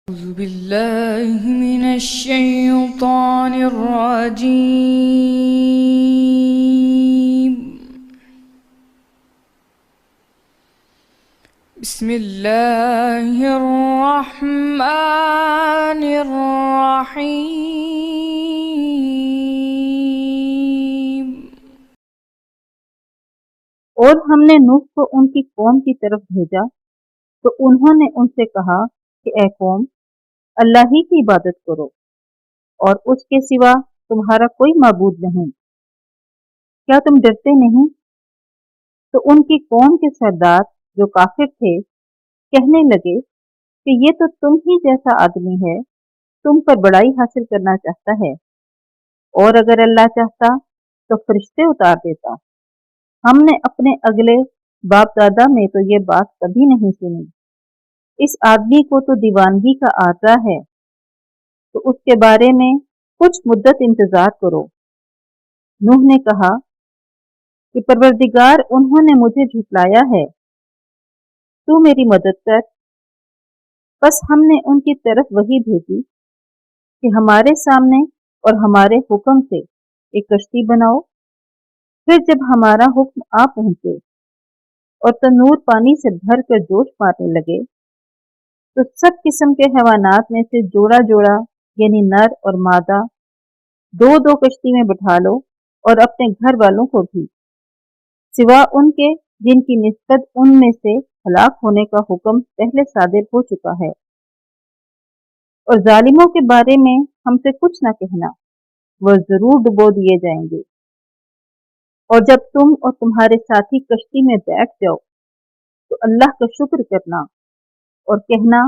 أعوذ بالله من الشيطان الرجيم. بسم الله الرحمن الرحيم. اور हमने नूह को उनकी कौम की तरफ भेजा तो उन्होंने उनसे कहा कि ए कौम, अल्लाह ही की इबादत करो और उसके सिवा तुम्हारा कोई माबूद नहीं। क्या तुम डरते नहीं? तो उनकी कौम के सरदार जो काफिर थे कहने लगे कि ये तो तुम ही जैसा आदमी है, तुम पर बड़ाई हासिल करना चाहता है, और अगर अल्लाह चाहता तो फरिश्ते उतार देता। हमने अपने अगले बाप दादा में तो ये बात कभी नहीं सुनी। इस आदमी को तो दीवानगी का आर्जा है, तो उसके बारे में कुछ मुद्दत इंतजार करो। नूह ने कहा कि परवरदिगार, उन्होंने मुझे झुठलाया है, तू मेरी मदद कर। बस हमने उनकी तरफ वही भेजी कि हमारे सामने और हमारे हुक्म से एक कश्ती बनाओ। फिर जब हमारा हुक्म आ पहुंचे और तनूर पानी से भर कर जोश मारने लगे, तो सब किस्म के हैवानात में से जोड़ा जोड़ा यानी नर और मादा दो दो कश्ती में बिठा लो, और अपने घर वालों को भी, सिवा उनके जिनकी निस्बत उनमें से हलाक होने का हुक्म पहले सादिर हो चुका है। और जालिमों के बारे में हमसे कुछ न कहना, वह जरूर डुबो दिए जाएंगे। और जब तुम और तुम्हारे साथी कश्ती में बैठ जाओ तो अल्लाह का शुक्र करना और कहना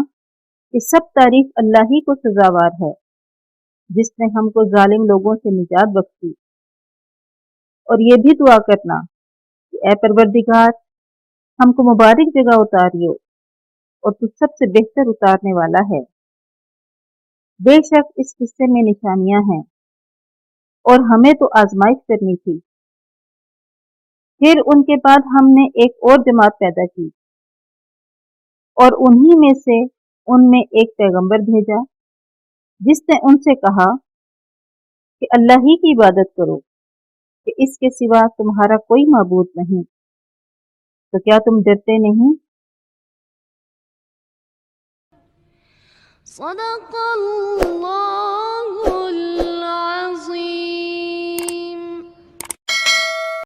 कि सब तारीफ अल्लाह ही को सजावार है, जिसने हमको जालिम लोगों से निजात बख्शी। और ये भी दुआ करना कि ए परवरदिगार, हमको मुबारक जगह उतारियो, और तू सबसे बेहतर उतारने वाला है। बेशक इस किस्से में निशानियां हैं, और हमें तो आजमाइश करनी थी। फिर उनके बाद हमने एक और जमात पैदा की, और उन्हीं में से उनमें एक पैगंबर भेजा, जिसने उनसे कहा कि अल्लाह ही की इबादत करो, कि इसके सिवा तुम्हारा कोई माबूद नहीं। तो क्या तुम डरते नहीं? صدق الله